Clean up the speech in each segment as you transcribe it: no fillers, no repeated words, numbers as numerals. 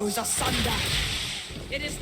Asunder. It is.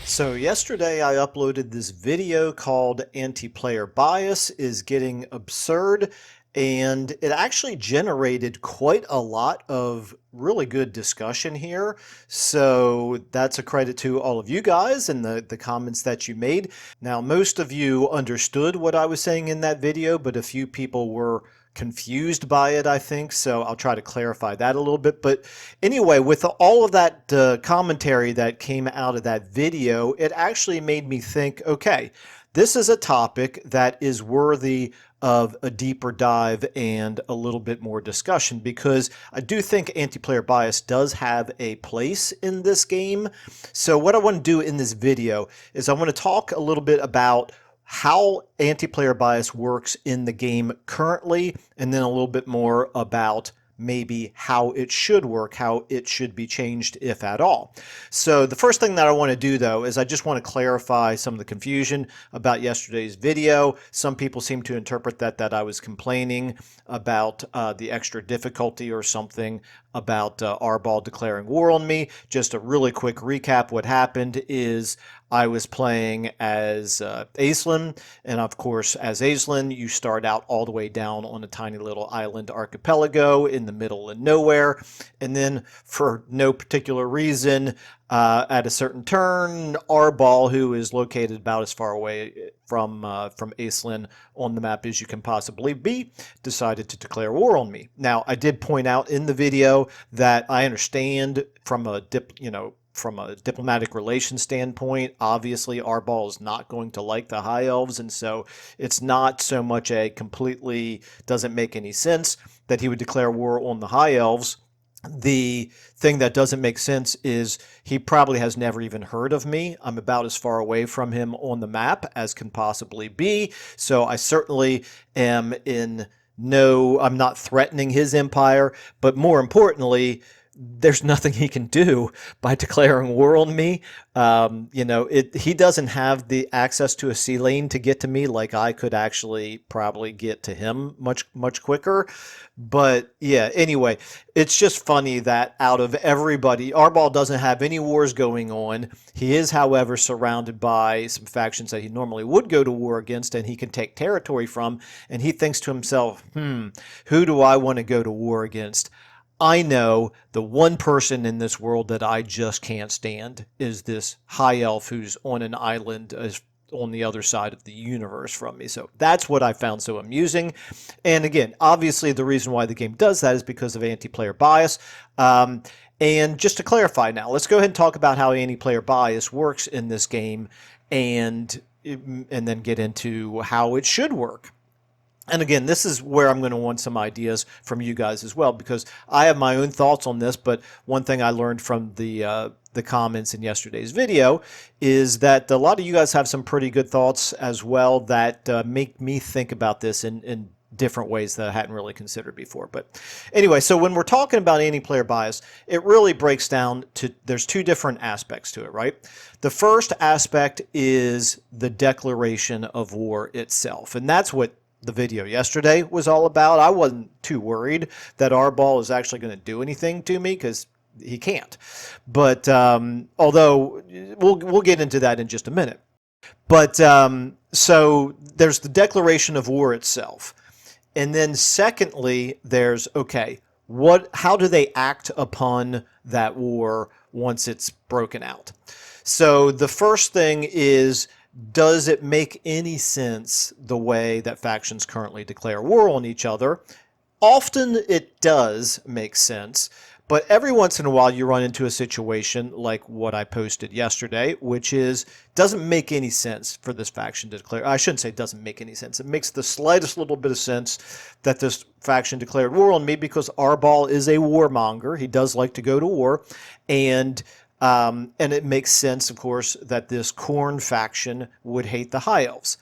So yesterday I uploaded this video called Anti-Player Bias is Getting Absurd, and it actually generated quite a lot of really good discussion here. So that's a credit to all of you guys and the comments that you made. Now, most of you understood what I was saying in that video, but a few people were confused by it, I think. So I'll try to clarify that a little bit. But anyway, with all of that commentary that came out of that video, it actually made me think, okay, this is a topic that is worthy of a deeper dive and a little bit more discussion, because I do think anti-player bias does have a place in this game. So what I want to do in this video is I want to talk a little bit about how anti-player bias works in the game currently, and then a little bit more about maybe how it should work, how it should be changed, if at all. So the first thing that I want to do, though, is I just want to clarify some of the confusion about yesterday's video. Some people seem to interpret that I was complaining about the extra difficulty or something about Arbal declaring war on me. Just a really quick recap. What happened is I was playing as Aislinn, and of course, as Aislinn, you start out all the way down on a tiny little island archipelago in the middle of nowhere, and then for no particular reason, at a certain turn, Arbal, who is located about as far away from Aislinn on the map as you can possibly be, decided to declare war on me. Now, I did point out in the video that I understand from a diplomatic relations standpoint, obviously Arbal is not going to like the High Elves, and so it's not so much a completely doesn't make any sense that he would declare war on the High Elves. The thing that doesn't make sense is he probably has never even heard of me. I'm about as far away from him on the map as can possibly be, so I certainly am I'm not threatening his empire, but more importantly, there's nothing he can do by declaring war on me. He doesn't have the access to a sea lane to get to me like I could actually probably get to him much quicker. But yeah, anyway, it's just funny that out of everybody, Arbal doesn't have any wars going on. He is, however, surrounded by some factions that he normally would go to war against and he can take territory from. And he thinks to himself, who do I want to go to war against? I know the one person in this world that I just can't stand is this high elf who's on an island on the other side of the universe from me. So that's what I found so amusing. And again, obviously the reason why the game does that is because of anti-player bias. And just to clarify now, let's go ahead and talk about how anti-player bias works in this game and then get into how it should work. And again, this is where I'm going to want some ideas from you guys as well, because I have my own thoughts on this. But one thing I learned from the comments in yesterday's video is that a lot of you guys have some pretty good thoughts as well that make me think about this in different ways that I hadn't really considered before. But anyway, so when we're talking about anti-player bias, it really breaks down to there's two different aspects to it, right? The first aspect is the declaration of war itself, and that's what the video yesterday was all about. I wasn't too worried that Arbal is actually going to do anything to me because he can't. But although we'll get into that in just a minute. But so there's the declaration of war itself. And then secondly, there's, okay, how do they act upon that war once it's broken out? So the first thing is, does it make any sense the way that factions currently declare war on each other? Often it does make sense, but every once in a while you run into a situation like what I posted yesterday, which is doesn't make any sense for this faction to declare. I shouldn't say it doesn't make any sense. It makes the slightest little bit of sense that this faction declared war on me because Arbal is a warmonger. He does like to go to war, and it makes sense, of course, that this Khorne faction would hate the High Elves.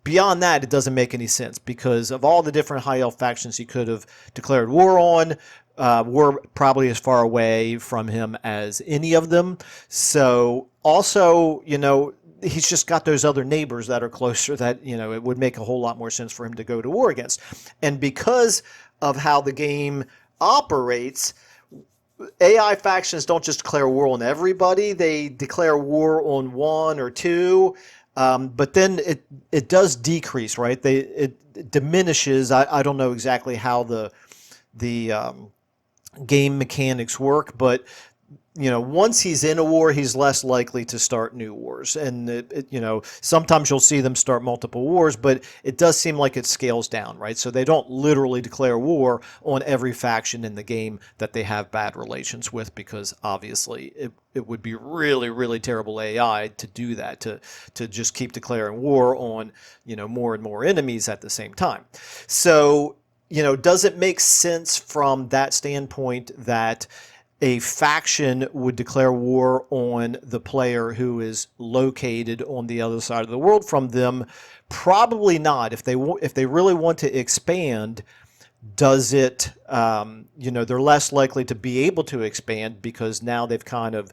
Beyond that, it doesn't make any sense because of all the different High Elf factions he could have declared war on, we're probably as far away from him as any of them. So also, he's just got those other neighbors that are closer that, it would make a whole lot more sense for him to go to war against. And because of how the game operates, AI factions don't just declare war on everybody; they declare war on one or two. But then it does decrease, right? It diminishes. I don't know exactly how the game mechanics work, but once he's in a war, he's less likely to start new wars. And sometimes you'll see them start multiple wars, but it does seem like it scales down, right? So they don't literally declare war on every faction in the game that they have bad relations with, because obviously it would be really, really terrible AI to do that, to just keep declaring war on, more and more enemies at the same time. So, does it make sense from that standpoint that a faction would declare war on the player who is located on the other side of the world from them? Probably not. If they really want to expand, does it? They're less likely to be able to expand because now they've kind of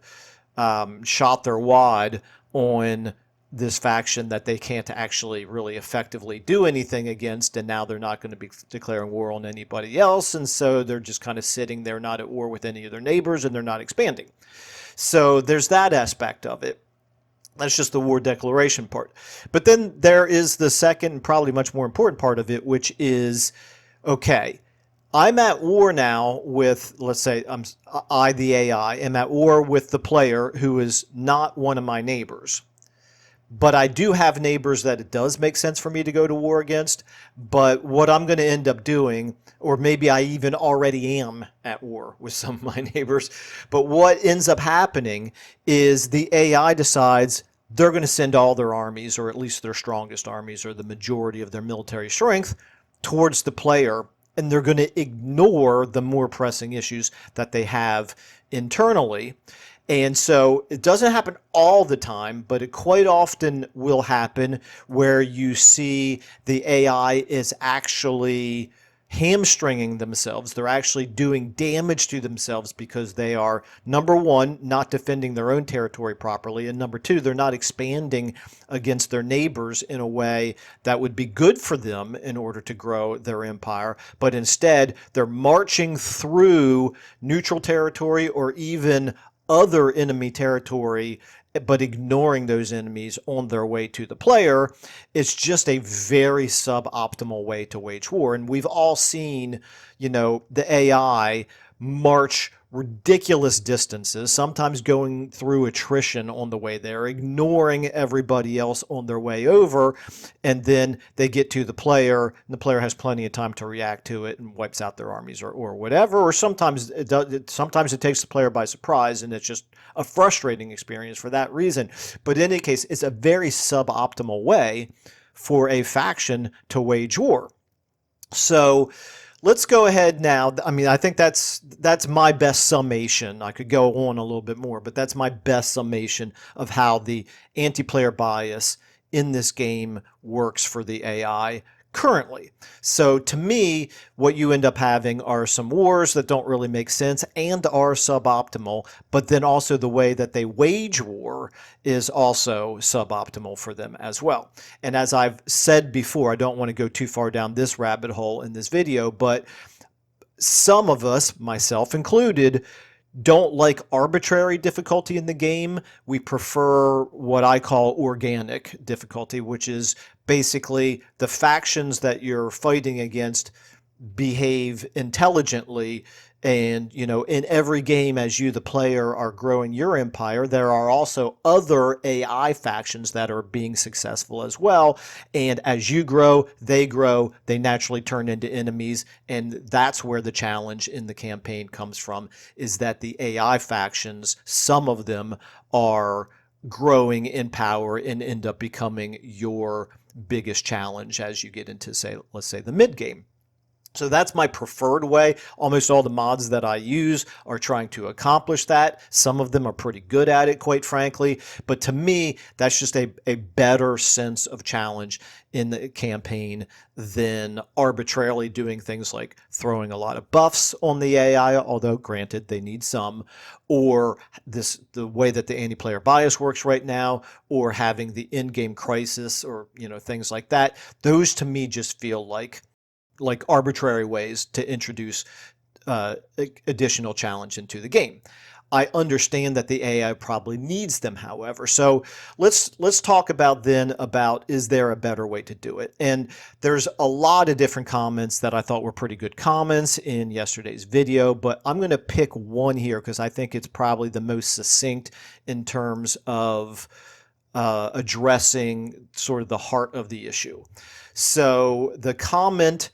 shot their wad on this faction that they can't actually really effectively do anything against, and now they're not going to be declaring war on anybody else, and so they're just kind of sitting there, not at war with any of their neighbors, and they're not expanding. So there's that aspect of it. That's just the war declaration part. But then there is the second and probably much more important part of it, which is, okay, I'm at war now with, let's say, the AI, am at war with the player who is not one of my neighbors. But I do have neighbors that it does make sense for me to go to war against. But what I'm going to end up doing, or maybe I even already am at war with some of my neighbors, but what ends up happening is the AI decides they're going to send all their armies, or at least their strongest armies, or the majority of their military strength, towards the player, and they're going to ignore the more pressing issues that they have internally. And so it doesn't happen all the time, but it quite often will happen where you see the AI is actually hamstringing themselves. They're actually doing damage to themselves because they are, number one, not defending their own territory properly, and number two, they're not expanding against their neighbors in a way that would be good for them in order to grow their empire, but instead they're marching through neutral territory or even other enemy territory, but ignoring those enemies on their way to the player. It's just a very suboptimal way to wage war. And we've all seen, the AI march ridiculous distances, sometimes going through attrition on the way there, ignoring everybody else on their way over, and then they get to the player, and the player has plenty of time to react to it and wipes out their armies or whatever. Or sometimes sometimes it takes the player by surprise, and it's just a frustrating experience for that reason. But in any case, it's a very suboptimal way for a faction to wage war. So let's go ahead now. I mean, I think that's my best summation. I could go on a little bit more, but that's my best summation of how the anti-player bias in this game works for the AI currently. So to me, what you end up having are some wars that don't really make sense and are suboptimal, but then also the way that they wage war is also suboptimal for them as well. And as I've said before, I don't want to go too far down this rabbit hole in this video, but some of us, myself included, don't like arbitrary difficulty in the game. We prefer what I call organic difficulty, which is basically the factions that you're fighting against behave intelligently. And, in every game, as you, the player, are growing your empire, there are also other AI factions that are being successful as well. And as you grow, they naturally turn into enemies. And that's where the challenge in the campaign comes from, is that the AI factions, some of them are growing in power and end up becoming your biggest challenge as you get into, let's say the mid game. So that's my preferred way. Almost all the mods that I use are trying to accomplish that. Some of them are pretty good at it, quite frankly. But to me, that's just a better sense of challenge in the campaign than arbitrarily doing things like throwing a lot of buffs on the AI, although granted they need some, or the way that the anti-player bias works right now, or having the in-game crisis, or things like that. Those to me just feel like arbitrary ways to introduce additional challenge into the game. I understand that the AI probably needs them, however. So let's talk about then about, is there a better way to do it? And there's a lot of different comments that I thought were pretty good comments in yesterday's video, but I'm going to pick one here because I think it's probably the most succinct in terms of addressing sort of the heart of the issue. So the comment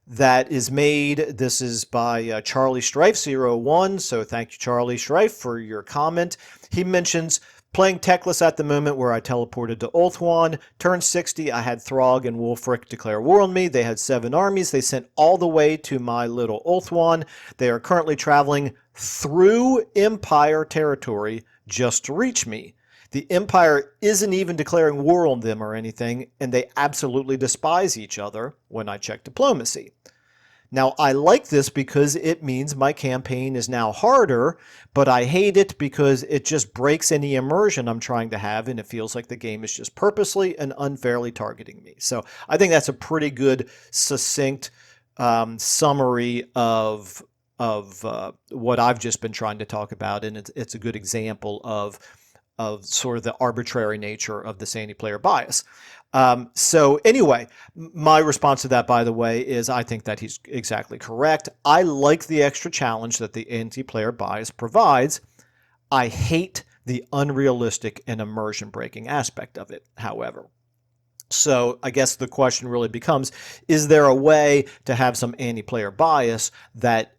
that is made, this is by Charlie Strife01, so thank you, Charlie Strife, for your comment. He mentions, playing Techless at the moment where I teleported to Ulthuan. Turn 60, I had Throg and Wulfric declare war on me. They had 7 armies. They sent all the way to my little Ulthuan. They are currently traveling through Empire territory just to reach me. The Empire isn't even declaring war on them or anything, and they absolutely despise each other when I check diplomacy. Now, I like this because it means my campaign is now harder, but I hate it because it just breaks any immersion I'm trying to have, and it feels like the game is just purposely and unfairly targeting me. So I think that's a pretty good, succinct summary of what I've just been trying to talk about, and it's a good example of sort of the arbitrary nature of this anti-player bias. So anyway, my response to that, by the way, is I think that he's exactly correct. I like the extra challenge that the anti-player bias provides. I hate the unrealistic and immersion breaking aspect of it, however. So I guess the question really becomes, is there a way to have some anti-player bias that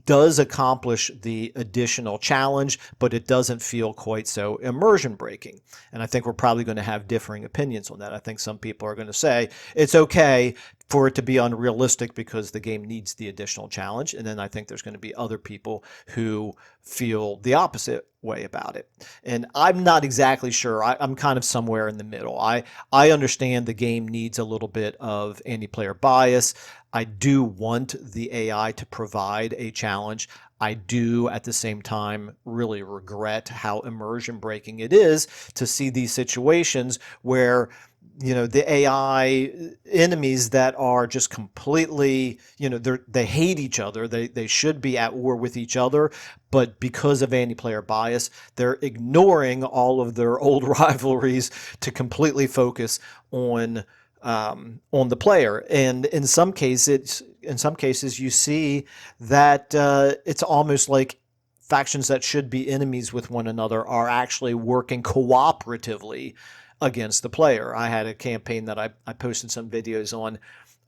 does accomplish the additional challenge, but it doesn't feel quite so immersion breaking? And I think we're probably going to have differing opinions on that. I think some people are going to say it's okay for it to be unrealistic because the game needs the additional challenge. And then I think there's going to be other people who feel the opposite way about it. And I'm not exactly sure. I'm kind of somewhere in the middle. I understand the game needs a little bit of anti-player bias. I do want the AI to provide a challenge. I do, at the same time, really regret how immersion breaking it is to see these situations where, you know, the AI enemies that are just completely, you know, they hate each other. They should be at war with each other, but because of anti-player bias, they're ignoring all of their old rivalries to completely focus on the player. And in some cases you see that it's almost like factions that should be enemies with one another are actually working cooperatively against the player. I had a campaign that I posted some videos on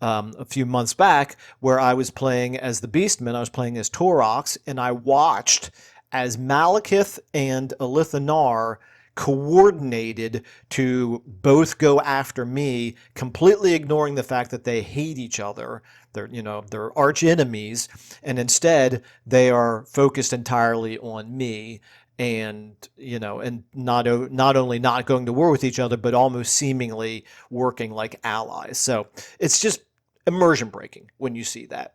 a few months back where I was playing as the Beastman. I was playing as Torox, and I watched as Malekith and Elithanar coordinated to both go after me, completely ignoring the fact that they hate each other. They're arch enemies, and instead they are focused entirely on me. And and not only not going to war with each other, but almost seemingly working like allies. So it's just immersion breaking when you see that.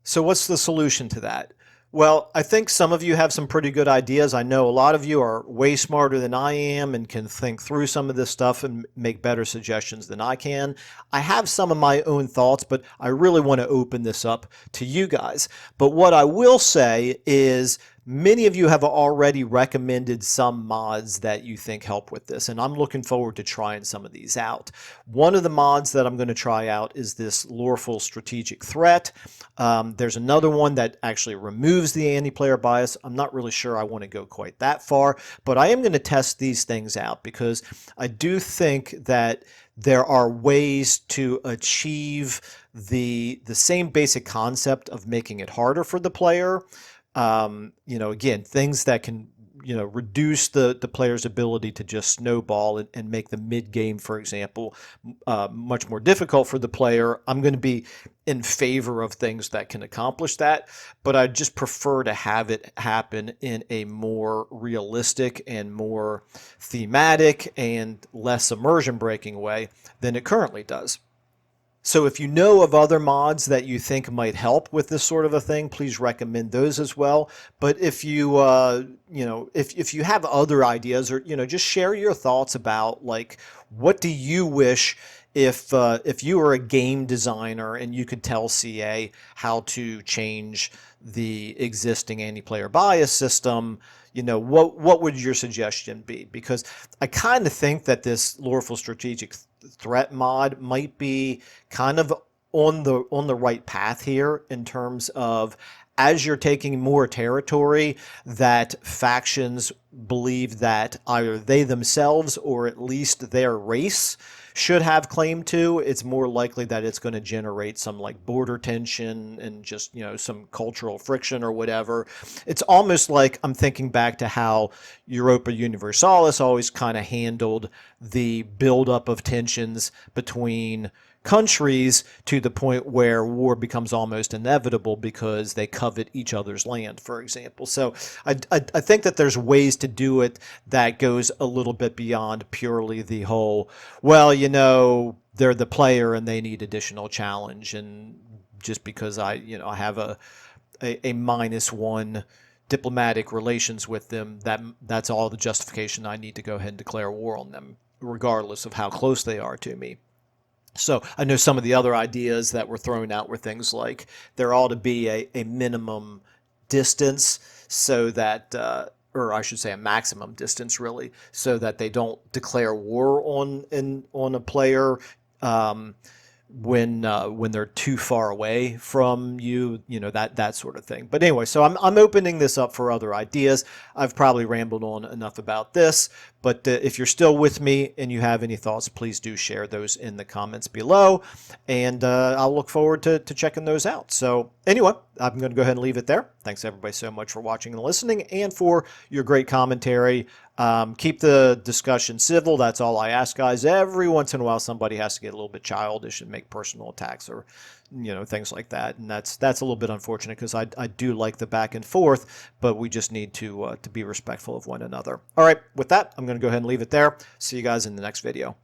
So what's the solution to that? Well, I think some of you have some pretty good ideas. I know a lot of you are way smarter than I am and can think through some of this stuff and make better suggestions than I can. I have some of my own thoughts, but I really want to open this up to you guys. But what I will say is, many of you have already recommended some mods that you think help with this, and I'm looking forward to trying some of these out. One of the mods that I'm going to try out is this Loreful Strategic Threat. There's another one that actually removes the anti-player bias. I'm not really sure I want to go quite that far, but I am going to test these things out because I do think that there are ways to achieve the same basic concept of making it harder for the player. Again, things that can, reduce the player's ability to just snowball and make the mid-game, for example, much more difficult for the player. I'm going to be in favor of things that can accomplish that, but I just prefer to have it happen in a more realistic and more thematic and less immersion-breaking way than it currently does. So if you know of other mods that you think might help with this sort of a thing, please recommend those as well. But if you, if you have other ideas, or, just share your thoughts about, like, what do you wish if you were a game designer and you could tell CA how to change the existing anti-player bias system, what would your suggestion be? Because I kind of think that this Loreful Strategic Threat mod might be kind of on the right path here, in terms of, as you're taking more territory that factions believe that either they themselves or at least their race should have claim to, it's more likely that it's going to generate some like border tension and just, some cultural friction or whatever. It's almost like I'm thinking back to how Europa Universalis always kind of handled the buildup of tensions between countries, to the point where war becomes almost inevitable because they covet each other's land, for example. So I think that there's ways to do it that goes a little bit beyond purely the whole, well, they're the player and they need additional challenge, and just because I have a -1 diplomatic relations with them, that's all the justification I need to go ahead and declare war on them, regardless of how close they are to me. So I know some of the other ideas that were thrown out were things like there ought to be a minimum distance, so that, or I should say a maximum distance really, so that they don't declare war on a player when they're too far away from you, that sort of thing. But anyway, so I'm opening this up for other ideas. I've probably rambled on enough about this, but if you're still with me and you have any thoughts, please do share those in the comments below, and I'll look forward to checking those out. So anyway, I'm going to go ahead and leave it there. Thanks everybody so much for watching and listening, and for your great commentary. Keep the discussion civil. That's all I ask, guys. Every once in a while, somebody has to get a little bit childish and make personal attacks, or things like that, and that's a little bit unfortunate, because I do like the back and forth, but we just need to be respectful of one another. All right, with that, I'm going to go ahead and leave it there. See you guys in the next video.